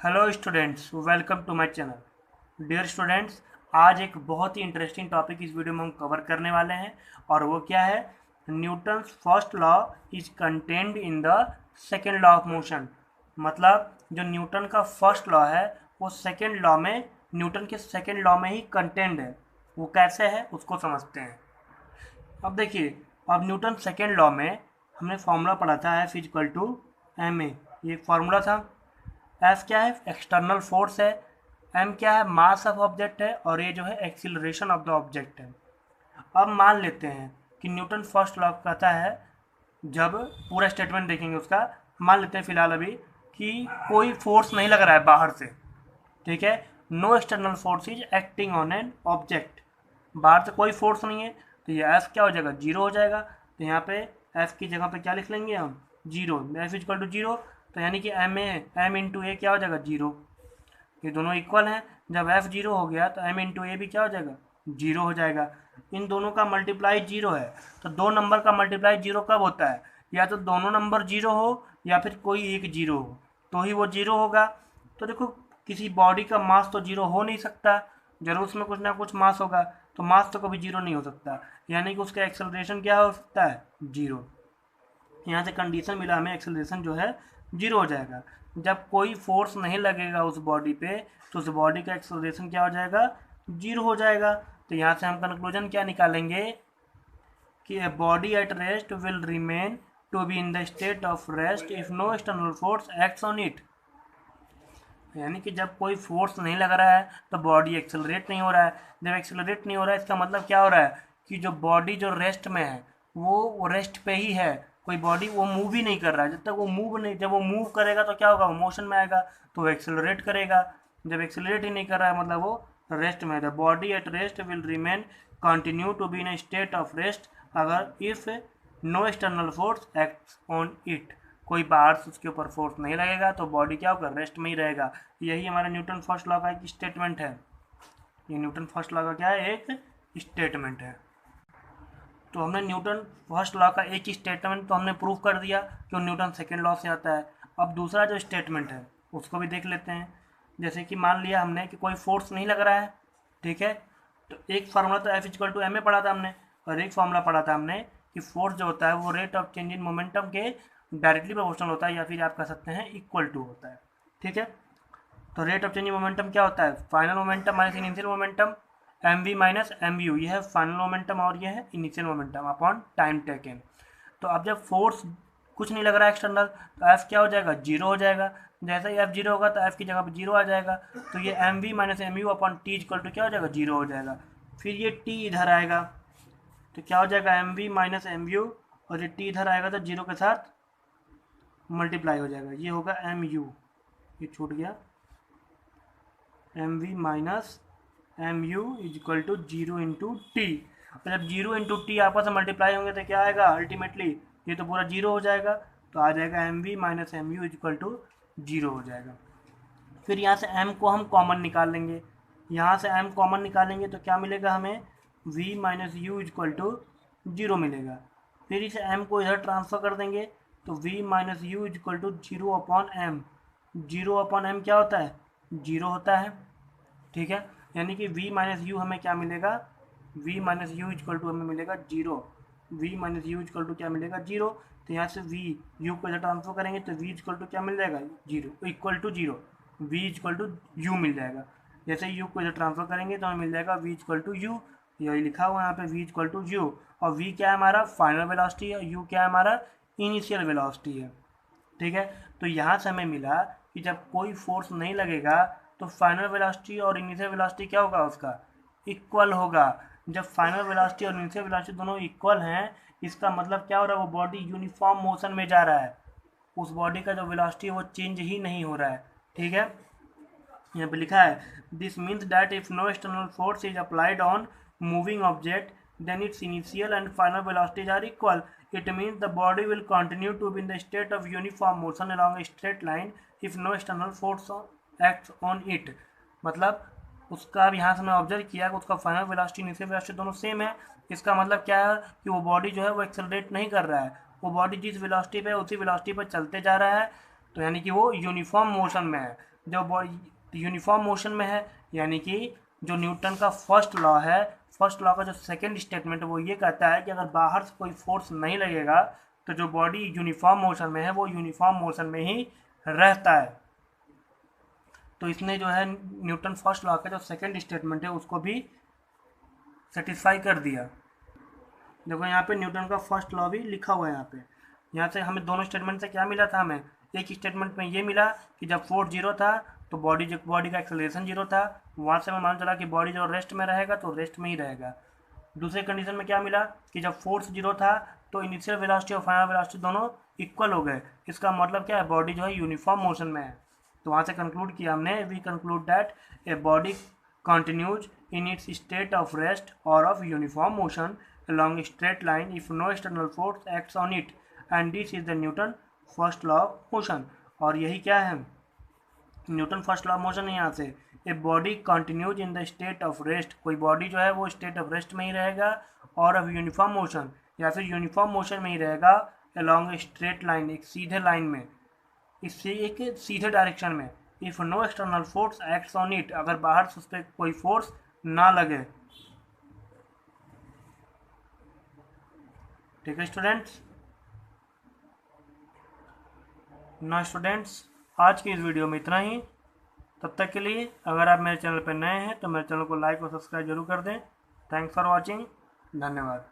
Hello students, welcome to my channel. Dear students, आज एक बहुत ही इंटरेस्टिंग टॉपिक इस वीडियो में हम कवर करने वाले हैं और वो क्या है? Newton's first law is contained in the second law of motion. मतलब जो न्यूटन का फर्स्ट लॉ है वो सेकेंड लॉ में, न्यूटन के सेकेंड लॉ में ही कंटेन्ड है। वो कैसे है उसको समझते हैं। अब देखिए, अब न्यूटन सेकेंड लॉ में हमने फॉर्मूला पढ़ा था f equal to m a. ये फॉर्मूला था। एफ क्या है? एक्सटर्नल फोर्स है। एम क्या है? मास ऑफ ऑब्जेक्ट है। और ये जो है एक्सिलरेशन ऑफ द ऑब्जेक्ट है। अब मान लेते हैं कि न्यूटन फर्स्ट लॉ कहता है, जब पूरा स्टेटमेंट देखेंगे उसका, मान लेते हैं फिलहाल अभी कि कोई फोर्स नहीं लग रहा है बाहर से। ठीक है, no external force is acting on an object. बाहर से कोई फोर्स नहीं है, तो ये एफ क्या हो जाएगा? जीरो हो जाएगा। तो यहाँ पे एफ की जगह पे क्या लिख लेंगे हम? Zero. F equal to zero, तो यानी कि एम इंटू ए क्या हो जाएगा? जीरो। ये दोनों इक्वल हैं। जब एफ जीरो हो गया तो एम इंटू ए भी क्या हो जाएगा? जीरो हो जाएगा। इन दोनों का मल्टीप्लाई जीरो है। तो दो नंबर का मल्टीप्लाई जीरो कब होता है? या तो दोनों नंबर जीरो हो या फिर कोई एक जीरो हो, तो ही वो जीरो होगा। तो देखो, किसी बॉडी का मास तो जीरो हो नहीं सकता, जरूर उसमें कुछ ना कुछ मास होगा। तो मास तो कभी जीरो नहीं हो सकता, यानी कि उसका एक्सेलरेशन क्या हो सकता है? जीरो। यहाँ से कंडीशन मिला हमें, एक्सेलरेशन जो है जीरो हो जाएगा। जब कोई फोर्स नहीं लगेगा उस बॉडी पे, तो उस बॉडी का एक्सेलरेशन क्या हो जाएगा? जीरो हो जाएगा। तो यहाँ से हम कंक्लूजन क्या निकालेंगे कि a body at rest will remain to be in the state of rest if no external force acts on it. यानी कि जब कोई फोर्स नहीं लग रहा है तो बॉडी एक्सेलरेट नहीं हो रहा है। जब एक्सेलरेट नहीं हो रहा है, इसका मतलब क्या हो रहा है कि जो बॉडी जो रेस्ट में है वो रेस्ट पे ही है। कोई बॉडी वो मूव ही नहीं कर रहा है। जब तक वो मूव नहीं, जब वो मूव करेगा तो क्या होगा? वो मोशन में आएगा, तो वो एक्सेलरेट करेगा। जब एक्सेलरेट ही नहीं कर रहा है मतलब वो रेस्ट में है। The body at rest will remain continue to be in state of rest अगर if no external force act on it. कोई बाहर से उसके ऊपर फोर्स नहीं लगेगा तो बॉडी क्या होगा? रेस्ट में ही रहेगा। यही हमारा न्यूटन फर्स्ट लॉ का एक स्टेटमेंट है। ये न्यूटन फर्स्ट लॉ का क्या है? एक स्टेटमेंट है। तो हमने न्यूटन फर्स्ट लॉ का एक स्टेटमेंट तो हमने प्रूव कर दिया कि न्यूटन सेकेंड लॉ से आता है। अब दूसरा जो स्टेटमेंट है उसको भी देख लेते हैं। जैसे कि मान लिया हमने कि कोई फोर्स नहीं लग रहा है, ठीक है। तो एक फार्मूला तो f equal to m a पढ़ा था हमने, और एक फार्मूला पढ़ा था हमने कि फोर्स जो होता है वो rate of change in momentum के डायरेक्टली प्रोपोर्शनल होता है, या फिर आप कह सकते हैं इक्वल टू होता है। ठीक है, तो rate of change in momentum क्या होता है? Final momentum minus initial momentum, m v minus m u. ये है फाइनल मोमेंटम और ये है initial momentum upon time taken. तो अब जब फोर्स कुछ नहीं लग रहा है एक्सटर्नल, तो एफ क्या हो जाएगा? जीरो हो जाएगा। जैसे ही एफ जीरो होगा तो एफ की जगह पर जीरो आ जाएगा। तो ये m v minus m u upon t equal to क्या हो जाएगा? जीरो हो जाएगा। फिर ये टी इधर आएगा तो क्या हो जाएगा? M v minus m u, और ये टी इधर आएगा तो जीरो के साथ मल्टीप्लाई हो जाएगा। ये होगा एम यू, ये छूट गया, m v minus m u is equal to zero into t. और जब जीरो इंटू टी आपस में मल्टीप्लाई होंगे तो क्या आएगा अल्टीमेटली? ये तो पूरा जीरो हो जाएगा, तो आ जाएगा m v minus m u is equal to zero हो जाएगा। फिर यहाँ से m को हम कॉमन निकाल लेंगे। यहाँ से m कॉमन निकालेंगे तो क्या मिलेगा हमें? v minus u equal to zero मिलेगा। फिर इस m को इधर ट्रांसफर कर देंगे तो v minus u equal to zero upon m. Zero upon m क्या होता है? जीरो होता है। ठीक है, यानी कि v माइनस यू हमें क्या मिलेगा? v minus u equal to हमें मिलेगा zero. v minus u equal to क्या मिलेगा? जीरो। तो यहाँ से v u को इधर ट्रांसफर करेंगे तो v इक्वल टू क्या मिल जाएगा? Zero equal to zero. v equal to u मिल जाएगा। जैसे u को इधर ट्रांसफर करेंगे तो हमें मिल जाएगा v इक्वल टू यू। यही लिखा हुआ है यहाँ पे, v इक्वल टू यू। और v क्या है हमारा? फाइनल वेलोसिटी है। u क्या है हमारा? इनिशियल वेलोसिटी है। ठीक है, तो यहाँ से हमें मिला कि जब कोई फोर्स नहीं लगेगा तो फाइनल वेलोसिटी और इनिशियल वेलोसिटी क्या होगा? उसका इक्वल होगा। जब फाइनल वेलोसिटी और इनिशियल वेलोसिटी दोनों इक्वल हैं, इसका मतलब क्या हो रहा है? वो बॉडी यूनिफॉर्म मोशन में जा रहा है। उस बॉडी का जो वेलोसिटी है वो चेंज ही नहीं हो रहा है। ठीक है, यहाँ पे लिखा है this means that if no external force is applied on moving object then its initial and final velocities are equal. It means the body will continue to be in the state of uniform motion along a straight line if no external force acts on it. मतलब उसका अब यहाँ से मैं observe किया कि उसका final velocity initial velocity दोनों सेम है। इसका मतलब क्या है कि वो बॉडी जो है वो एक्सेलरेट नहीं कर रहा है। वो बॉडी जिस वेलोसिटी पे उसी वेलोसिटी पर चलते जा रहा है, तो यानी कि वो यूनिफॉर्म मोशन में है। जब बॉडी यूनिफॉर्म मोशन में है, यानी कि जो न्यूटन का फर्स्ट लॉ है, फर्स्ट लॉ का जो सेकंड स्टेटमेंट है वो ये कहता है कि अगर बाहर से कोई फोर्स नहीं लगेगा तो जो बॉडी यूनिफॉर्म मोशन में है वो यूनिफॉर्म मोशन में ही रहता है। तो इसने जो है न्यूटन फर्स्ट लॉ का जो सेकंड स्टेटमेंट है उसको भी सेटिस्फाई कर दिया। देखो यहाँ पे न्यूटन का फर्स्ट लॉ भी लिखा हुआ है। यहाँ से हमें दोनों स्टेटमेंट से क्या मिला था, हमें एक स्टेटमेंट में ये मिला कि जब फोर्स जीरो था तो बॉडी का एक्सेलरेशन जीरो था, वहाँ से हमें मालूम चला कि बॉडी जो रेस्ट में रहेगा तो रेस्ट में ही रहेगा। दूसरे कंडीशन में क्या मिला कि जब फोर्स जीरो था तो इनिशियल वेलोसिटी और फाइनल वेलोसिटी दोनों इक्वल हो गए। इसका मतलब क्या है, बॉडी जो है यूनिफॉर्म मोशन में है। तो वहाँ से कंक्लूड किया हमने, we conclude that a body continues in its state of rest or of uniform motion along a straight line if no external force acts on it, and this is the Newton first law of motion। और यही क्या है, Newton first law of motion है। यहाँ से a body continues in the state of rest, कोई body जो है वो स्टेट ऑफ रेस्ट में ही रहेगा, और ऑफ यूनिफॉर्म मोशन या फिर यूनिफॉर्म मोशन में ही रहेगा अलॉन्ग ए स्ट्रेट लाइन, एक सीधे लाइन में, इससे एक सीधे डायरेक्शन में। If no external force acts on it, अगर बाहर से उस पर कोई फोर्स ना लगे। ठीक है स्टूडेंट्स। ना स्टूडेंट्स, आज की इस वीडियो में इतना ही। तब तक के लिए अगर आप मेरे चैनल पर नए हैं तो मेरे चैनल को लाइक और सब्सक्राइब जरूर कर दें। थैंक्स फॉर वॉचिंग, धन्यवाद।